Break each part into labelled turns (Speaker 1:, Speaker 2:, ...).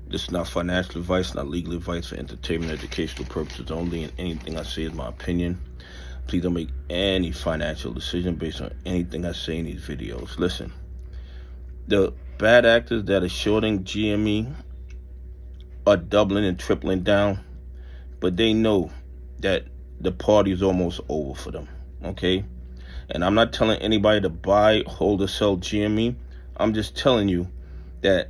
Speaker 1: This is not financial advice, not legal advice, for entertainment, educational purposes only, and anything I say is my opinion. Please don't make any financial decision based on anything I say in these videos. Listen, the bad actors that are shorting GME are doubling and tripling down, but they know that the party is almost over for them, okay? And I'm not telling anybody to buy, hold, or sell GME. I'm just telling you that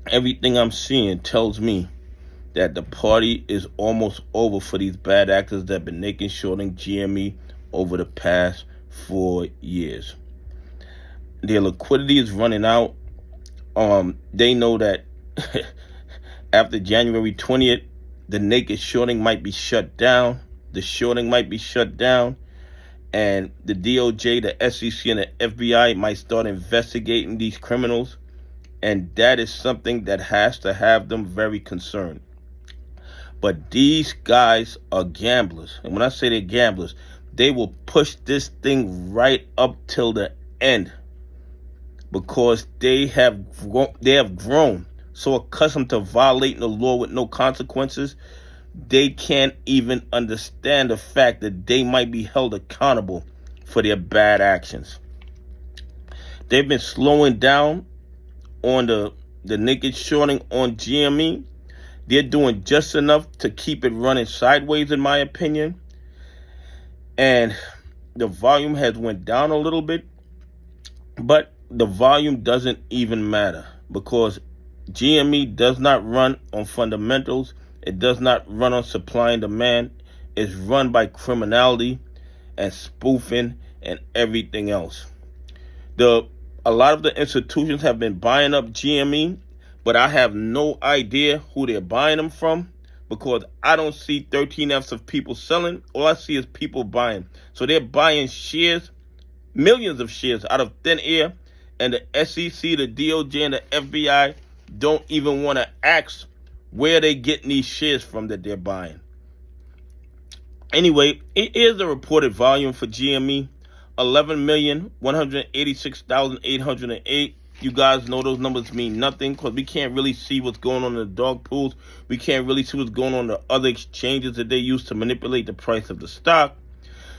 Speaker 1: everything I'm seeing tells me that the party is almost over for these bad actors that have been naked shorting GME over the past 4 years. Their liquidity is running out. They know that after January 20th, the naked shorting might be shut down. The shorting might be shut down. And the DOJ, the SEC, and the FBI might start investigating these criminals. And that is something that has to have them very concerned. But these guys are gamblers. And when I say they're gamblers, they will push this thing right up till the end, because they have grown so accustomed to violating the law with no consequences, they can't even understand the fact that they might be held accountable for their bad actions. They've been slowing down on the naked shorting on GME. They're doing just enough to keep it running sideways, in my opinion. And the volume has went down a little bit, but the volume doesn't even matter, because GME does not run on fundamentals. It does not run on supply and demand. It's run by criminality and spoofing and everything else. A lot of the institutions have been buying up GME, but I have no idea who they're buying them from, because I don't see 13Fs of people selling. All I see is people buying. So they're buying shares, millions of shares, out of thin air, and the SEC, the DOJ, and the FBI don't even want to ask where they getting these shares from that they're buying. Anyway, it is the reported volume for GME, 11,186,808. You guys know those numbers mean nothing, because we can't really see what's going on in the dog pools. We can't really see what's going on in the other exchanges that they use to manipulate the price of the stock.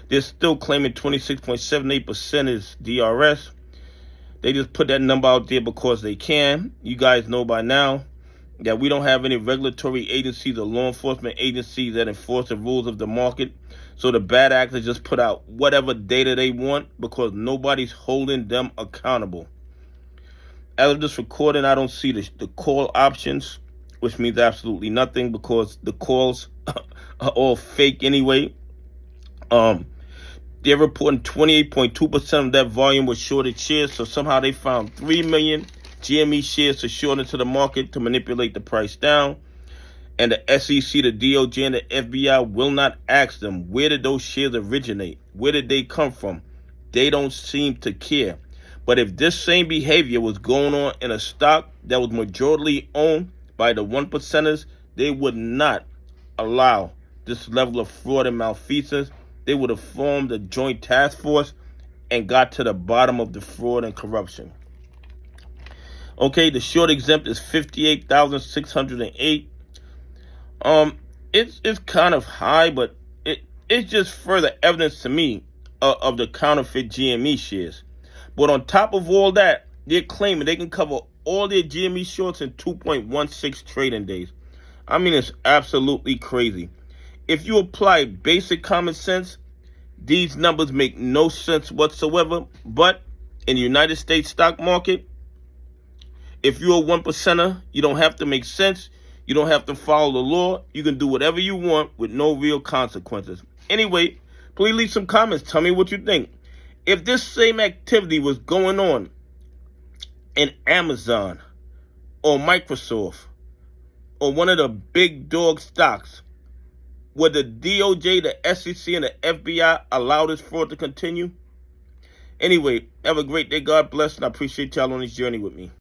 Speaker 1: They're still claiming 26.78% is DRS. They just put that number out there because they can. You guys know by now that we don't have any regulatory agencies or law enforcement agencies that enforce the rules of the market. So the bad actors just put out whatever data they want, because nobody's holding them accountable. As of this recording, I don't see the call options, which means absolutely nothing, because the calls are all fake anyway. They're reporting 28.2% of that volume was shorted shares. So somehow they found 3 million GME shares to short into the market to manipulate the price down. And the SEC, the DOJ, and the FBI will not ask them, where did those shares originate? Where did they come from? They don't seem to care. But if this same behavior was going on in a stock that was majority owned by the 1%ers, they would not allow this level of fraud and malfeasance. They would have formed a joint task force and got to the bottom of the fraud and corruption. Okay, the short exempt is 58,608. It's kind of high, but it's just further evidence to me of the counterfeit GME shares. But on top of all that, they're claiming they can cover all their GME shorts in 2.16 trading days. I mean, it's absolutely crazy. If you apply basic common sense, these numbers make no sense whatsoever. But in the United States stock market, if you're a 1%er, you don't have to make sense. You don't have to follow the law. You can do whatever you want with no real consequences. Anyway, please leave some comments. Tell me what you think. If this same activity was going on in Amazon or Microsoft or one of the big dog stocks, would the DOJ, the SEC, and the FBI allow this fraud to continue? Anyway, have a great day. God bless, and I appreciate y'all on this journey with me.